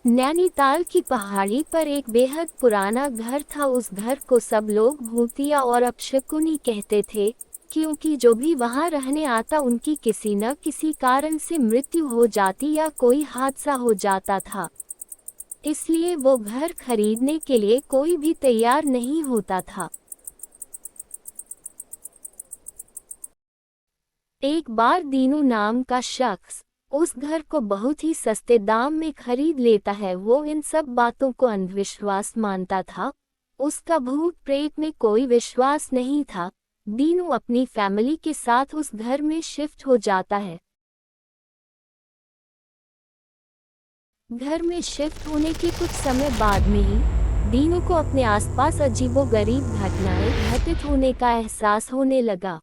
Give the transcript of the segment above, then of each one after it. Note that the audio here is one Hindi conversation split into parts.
नैनीताल की पहाड़ी पर एक बेहद पुराना घर था। उस घर को सब लोग भूतिया और अपशकुनी कहते थे, क्योंकि जो भी वहां रहने आता उनकी किसी न किसी कारण से मृत्यु हो जाती या कोई हादसा हो जाता था। इसलिए वो घर खरीदने के लिए कोई भी तैयार नहीं होता था। एक बार दीनू नाम का शख्स उस घर को बहुत ही सस्ते दाम में खरीद लेता है। वो इन सब बातों को अंधविश्वास मानता था। उसका भूत प्रेत में कोई विश्वास नहीं था। दीनू अपनी फैमिली के साथ उस घर में शिफ्ट हो जाता है। घर में शिफ्ट होने के कुछ समय बाद में ही दीनू को अपने आसपास अजीबोगरीब घटनाएं घटित होने का एहसास होने लगा।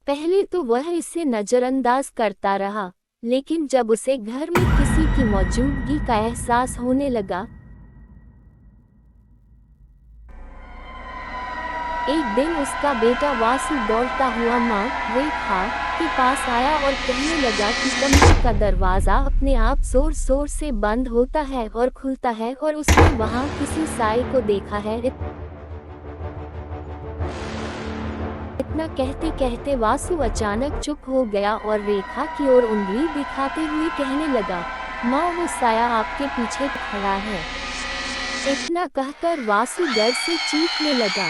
पहले तो वह इसे नजरअंदाज करता रहा, लेकिन जब उसे घर में किसी की मौजूदगी का एहसास होने लगा, एक दिन उसका बेटा वासु दौड़ता हुआ माँ रेखा के पास आया और कहने लगा कि कमरे का दरवाजा अपने आप जोर जोर से बंद होता है और खुलता है और उसने वहाँ किसी साए को देखा है। इतना कहते कहते वासु अचानक चुप हो गया और रेखा की ओर उंगली दिखाते हुए कहने लगा, माँ वो साया आपके पीछे खड़ा है। इतना कहकर वासु डर से चीखने लगा।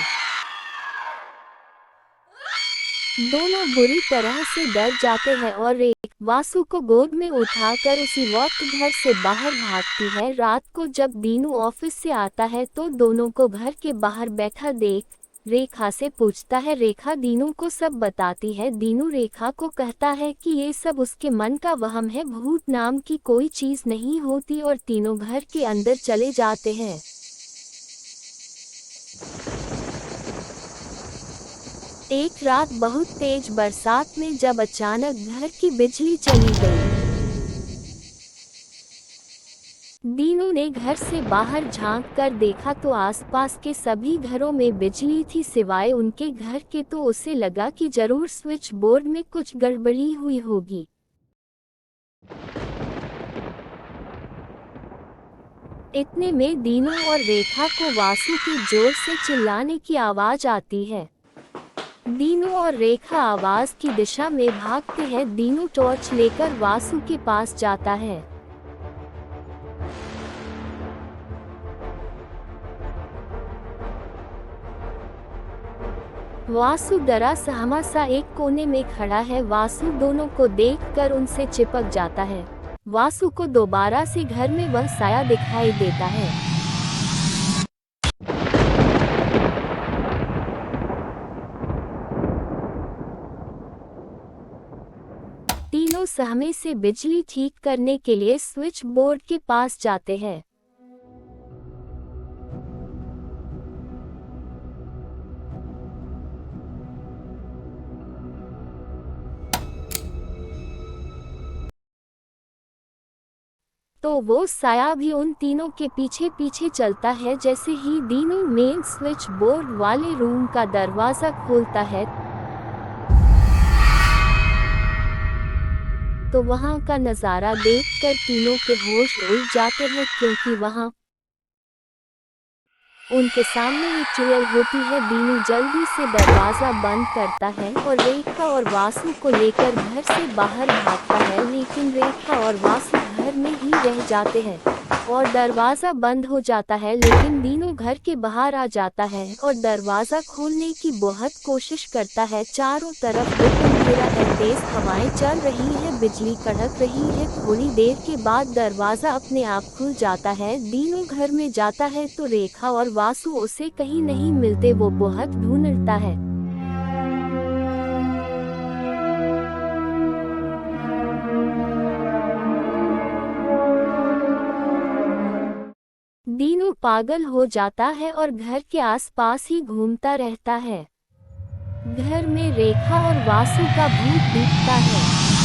दोनों बुरी तरह से डर जाते हैं और रेखा वासु को गोद में उठाकर उसी वक्त घर से बाहर भागती है। रात को जब दीनू ऑफिस से आता है तो दोनों को घर के बाहर बैठा देख रेखा से पूछता है। रेखा दीनू को सब बताती है। दीनू रेखा को कहता है कि ये सब उसके मन का वहम है, भूत नाम की कोई चीज नहीं होती, और तीनों घर के अंदर चले जाते हैं। एक रात बहुत तेज बरसात में जब अचानक घर की बिजली चली गई, दीनू ने घर से बाहर झांक कर देखा तो आसपास के सभी घरों में बिजली थी सिवाय उनके घर के। तो उसे लगा कि जरूर स्विच बोर्ड में कुछ गड़बड़ी हुई होगी। इतने में दीनू और रेखा को वासु की जोर से चिल्लाने की आवाज आती है। दीनू और रेखा आवाज की दिशा में भागते हैं। दीनू टॉर्च लेकर वासु के पास जाता है। वासु डरा सहमा सा एक कोने में खड़ा है। वासु दोनों को देखकर उनसे चिपक जाता है। वासु को दोबारा से घर में वह साया दिखाई देता है। तीनों सहमे से बिजली ठीक करने के लिए स्विच बोर्ड के पास जाते हैं। तो वो साया भी उन तीनों के पीछे पीछे चलता है। जैसे ही दीनू मेन स्विच बोर्ड वाले रूम का दरवाजा खोलता है तो वहां का नजारा देखकर तीनों के होश उड़ जाते हैं, क्योंकि वहां उनके सामने एक चुड़ैल होती है। दीनू जल्दी से दरवाजा बंद करता है और रेखा और वासु को लेकर घर से बाहर भागता है, लेकिन रेखा और वासु घर में ही रह जाते हैं और दरवाजा बंद हो जाता है। लेकिन दीनू घर के बाहर आ जाता है और दरवाजा खोलने की बहुत कोशिश करता है। चारों तरफ अंधेरा है, तेज हवाएं चल रही है, बिजली कड़क रही है। थोड़ी देर के बाद दरवाजा अपने आप खुल जाता है। दीनू घर में जाता है तो रेखा और वासु उसे कहीं नहीं मिलते। वो बहुत ढूंढता है। दीनू पागल हो जाता है और घर के आसपास ही घूमता रहता है। घर में रेखा और वासु का भूत दिखता है।